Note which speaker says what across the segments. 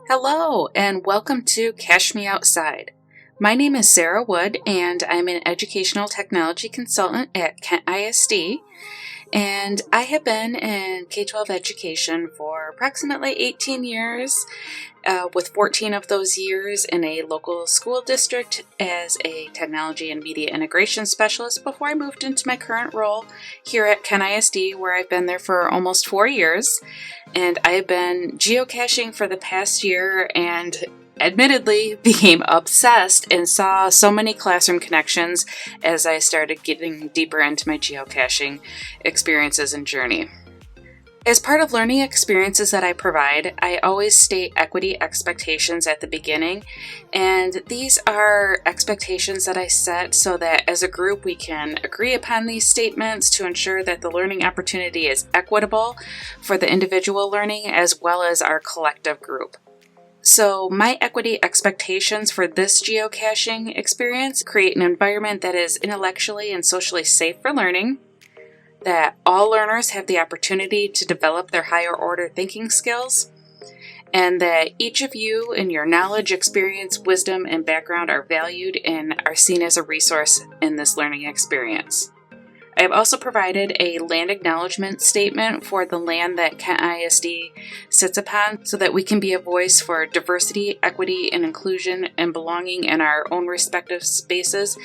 Speaker 1: Hello, and welcome to Cash Me Outside. My name is Sarah Wood, and I'm an educational technology consultant at Kent ISD, and I have been in K-12 education for approximately 18 years, with 14 of those years in a local school district as a technology and media integration specialist before I moved into my current role here at Kent ISD, where I've been there for almost 4 years. And I have been geocaching for the past year and admittedly became obsessed and saw so many classroom connections as I started getting deeper into my geocaching experiences and journey. As part of learning experiences that I provide, I always state equity expectations at the beginning, and these are expectations that I set so that as a group we can agree upon these statements to ensure that the learning opportunity is equitable for the individual learning as well as our collective group. So my equity expectations for this geocaching experience create an environment that is intellectually and socially safe for learning, that all learners have the opportunity to develop their higher order thinking skills, and that each of you in your knowledge, experience, wisdom, and background are valued and are seen as a resource in this learning experience. I have also provided a land acknowledgement statement for the land that Kent ISD sits upon so that we can be a voice for diversity, equity, and inclusion and belonging in our own respective spaces,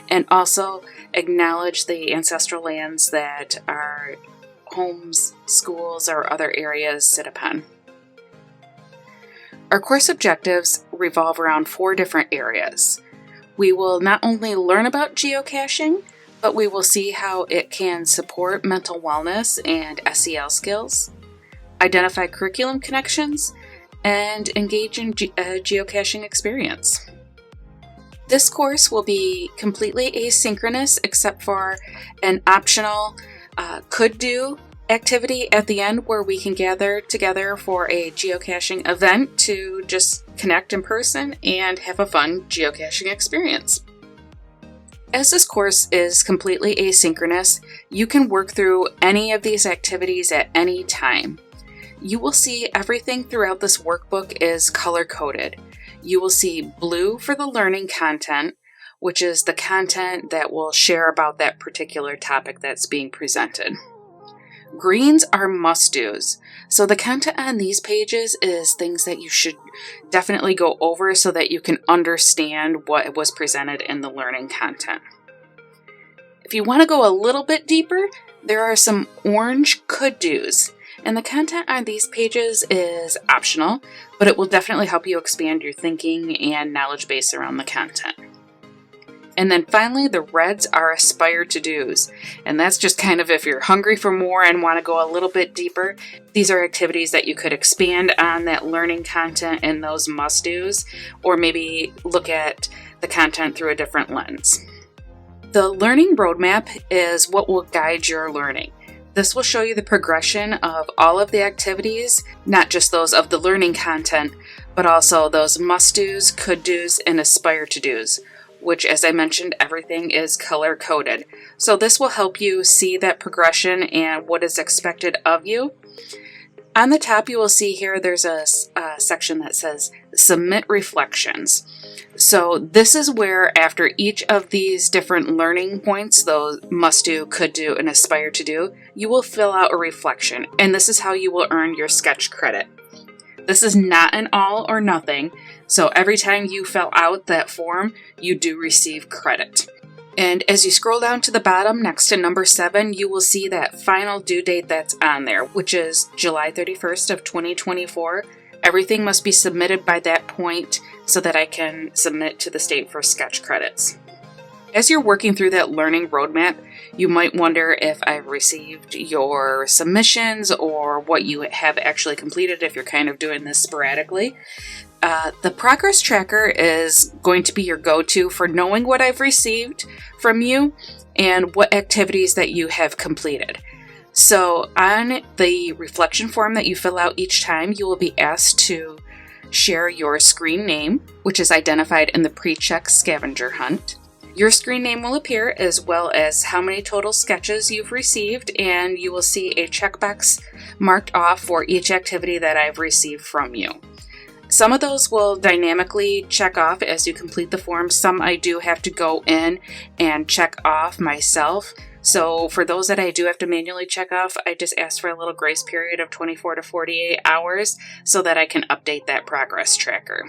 Speaker 1: and also acknowledge the ancestral lands that our homes, schools, or other areas sit upon. Our course objectives revolve around 4 different areas. We will not only learn about geocaching, but we will see how it can support mental wellness and SEL skills, identify curriculum connections, and engage in a geocaching experience. This course will be completely asynchronous except for an optional could-do activity at the end where we can gather together for a geocaching event to just connect in person and have a fun geocaching experience. As this course is completely asynchronous, you can work through any of these activities at any time. You will see everything throughout this workbook is color-coded. You will see blue for the learning content, which is the content that will share about that particular topic that's being presented. Greens are must-dos. So the content on these pages is things that you should definitely go over so that you can understand what was presented in the learning content. If you want to go a little bit deeper, there are some orange could-dos. And the content on these pages is optional, but it will definitely help you expand your thinking and knowledge base around the content. And then finally, the reds are aspire to-dos. And that's just kind of if you're hungry for more and want to go a little bit deeper. These are activities that you could expand on that learning content in those must-dos, or maybe look at the content through a different lens. The learning roadmap is what will guide your learning. This will show you the progression of all of the activities, not just those of the learning content, but also those must-dos, could-dos, and aspire to-dos, which, as I mentioned, everything is color-coded. So this will help you see that progression and what is expected of you. On the top, you will see here there's a section that says Submit Reflections. So this is where after each of these different learning points, those must do, could do, and aspire to do, you will fill out a reflection. And this is how you will earn your sketch credit. This is not an all or nothing. So every time you fill out that form, you do receive credit. And as you scroll down to the bottom next to number 7, you will see that final due date that's on there, which is July 31st of 2024. Everything must be submitted by that point so that I can submit to the state for sketch credits. As you're working through that learning roadmap, you might wonder if I've received your submissions or what you have actually completed if you're kind of doing this sporadically. The progress tracker is going to be your go-to for knowing what I've received from you and what activities that you have completed. So on the reflection form that you fill out each time, you will be asked to share your screen name, which is identified in the pre-check scavenger hunt. Your screen name will appear, as well as how many total sketches you've received, and you will see a checkbox marked off for each activity that I've received from you. Some of those will dynamically check off as you complete the form. Some I do have to go in and check off myself. So for those that I do have to manually check off, I just ask for a little grace period of 24 to 48 hours so that I can update that progress tracker.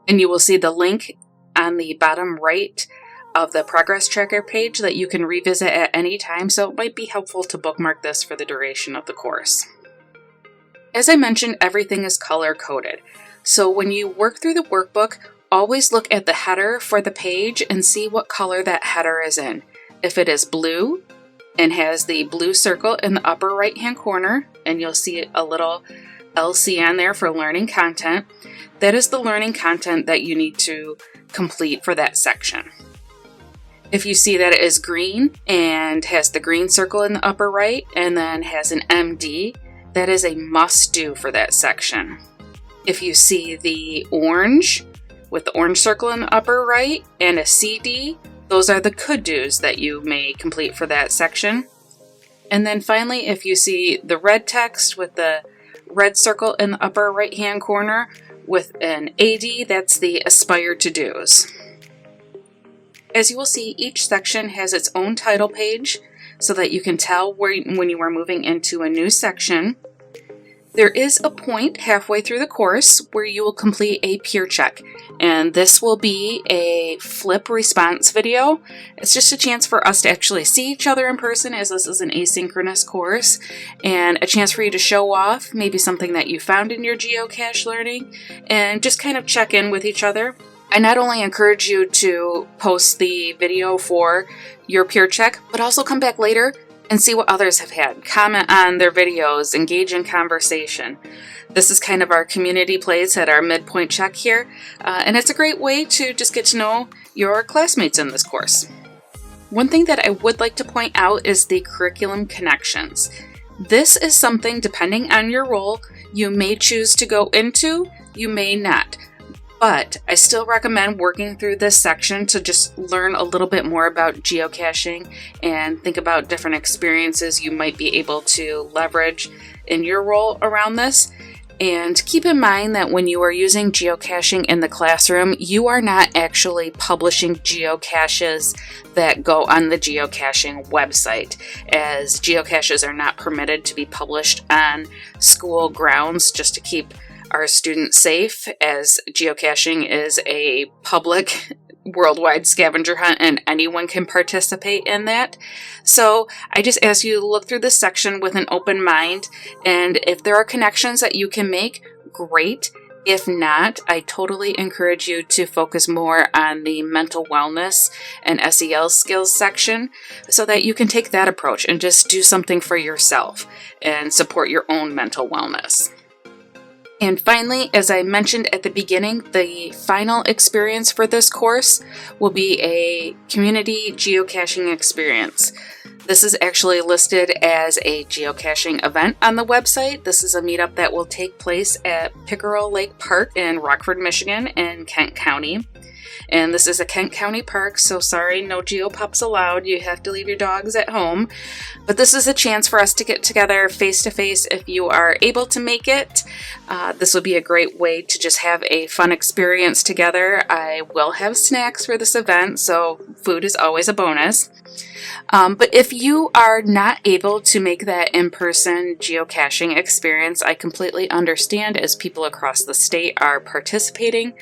Speaker 1: And you will see the link on the bottom right of the progress tracker page that you can revisit at any time, so it might be helpful to bookmark this for the duration of the course. As I mentioned, everything is color-coded. So when you work through the workbook, always look at the header for the page and see what color that header is in. If it is blue and has the blue circle in the upper right-hand corner, and you'll see a little LC on there for learning content, that is the learning content that you need to complete for that section. If you see that it is green and has the green circle in the upper right and then has an MD, that is a must-do for that section. If you see the orange with the orange circle in the upper right and a CD, those are the could-dos that you may complete for that section. And then finally, if you see the red text with the red circle in the upper right-hand corner with an AD, that's the aspire to-dos. As you will see, each section has its own title page so that you can tell when you are moving into a new section. There is a point halfway through the course where you will complete a peer check, and this will be a flip response video. It's just a chance for us to actually see each other in person, as this is an asynchronous course, and a chance for you to show off maybe something that you found in your geocache learning and just kind of check in with each other. I not only encourage you to post the video for your peer check, but also come back later and see what others have had. Comment on their videos, engage in conversation. This is kind of our community place at our midpoint check here, and it's a great way to just get to know your classmates in this course. One thing that I would like to point out is the curriculum connections. This is something, depending on your role, you may choose to go into, you may not. But I still recommend working through this section to just learn a little bit more about geocaching and think about different experiences you might be able to leverage in your role around this. And keep in mind that when you are using geocaching in the classroom, you are not actually publishing geocaches that go on the geocaching website, as geocaches are not permitted to be published on school grounds just to keep our students safe, as geocaching is a public worldwide scavenger hunt and anyone can participate in that. So I just ask you to look through this section with an open mind, and if there are connections that you can make, great. If not, I totally encourage you to focus more on the mental wellness and SEL skills section so that you can take that approach and just do something for yourself and support your own mental wellness. And finally, as I mentioned at the beginning, the final experience for this course will be a community geocaching experience. This is actually listed as a geocaching event on the website. This is a meetup that will take place at Pickerel Lake Park in Rockford, Michigan in Kent County. And this is a Kent County park, so sorry, no geopups allowed. You have to leave your dogs at home. But this is a chance for us to get together face-to-face if you are able to make it. This will be a great way to just have a fun experience together. I will have snacks for this event, so food is always a bonus. But if you are not able to make that in-person geocaching experience, I completely understand, as people across the state are participating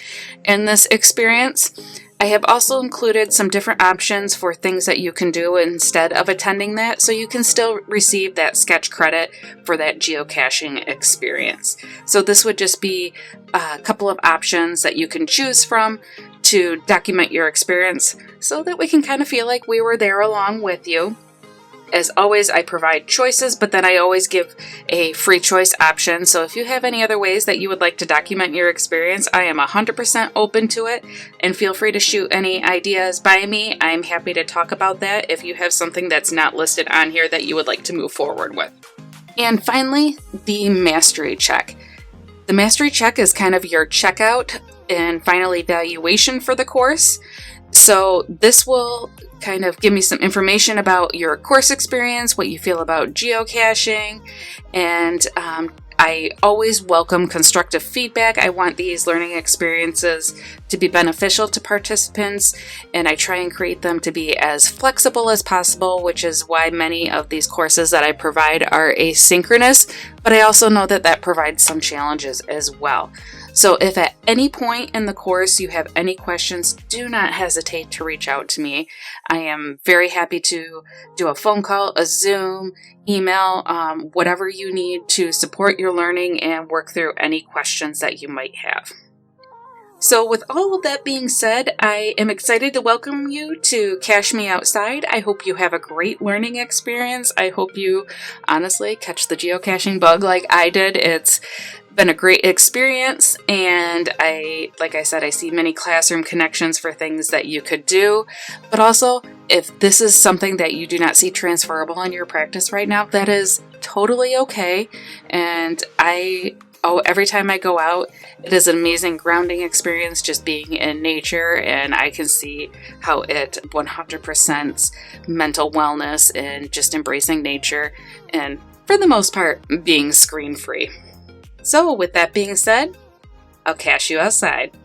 Speaker 1: in this experience. I have also included some different options for things that you can do instead of attending that, so you can still receive that sketch credit for that geocaching experience. So this would just be a couple of options that you can choose from to document your experience so that we can kind of feel like we were there along with you. As always, I provide choices, but then I always give a free choice option. So if you have any other ways that you would like to document your experience, I am 100% open to it, and feel free to shoot any ideas by me. I'm happy to talk about that if you have something that's not listed on here that you would like to move forward with. And finally, the mastery check. The mastery check is kind of your checkout and final evaluation for the course. So this will kind of give me some information about your course experience, what you feel about geocaching, and I always welcome constructive feedback. I want these learning experiences to be beneficial to participants, and I try and create them to be as flexible as possible, which is why many of these courses that I provide are asynchronous, but I also know that that provides some challenges as well. So if at any point in the course you have any questions, do not hesitate to reach out to me. I am very happy to do a phone call, a Zoom, email, whatever you need to support your learning and work through any questions that you might have. So with all of that being said, I am excited to welcome you to Cache Me Outside. I hope you have a great learning experience. I hope you honestly catch the geocaching bug like I did. It's been a great experience, and like I said, I see many classroom connections for things that you could do, but also if this is something that you do not see transferable in your practice right now, that is totally okay. And every time I go out, it is an amazing grounding experience just being in nature, and I can see how it 100% mental wellness and just embracing nature, and for the most part, being screen free. So with that being said, I'll cache you outside.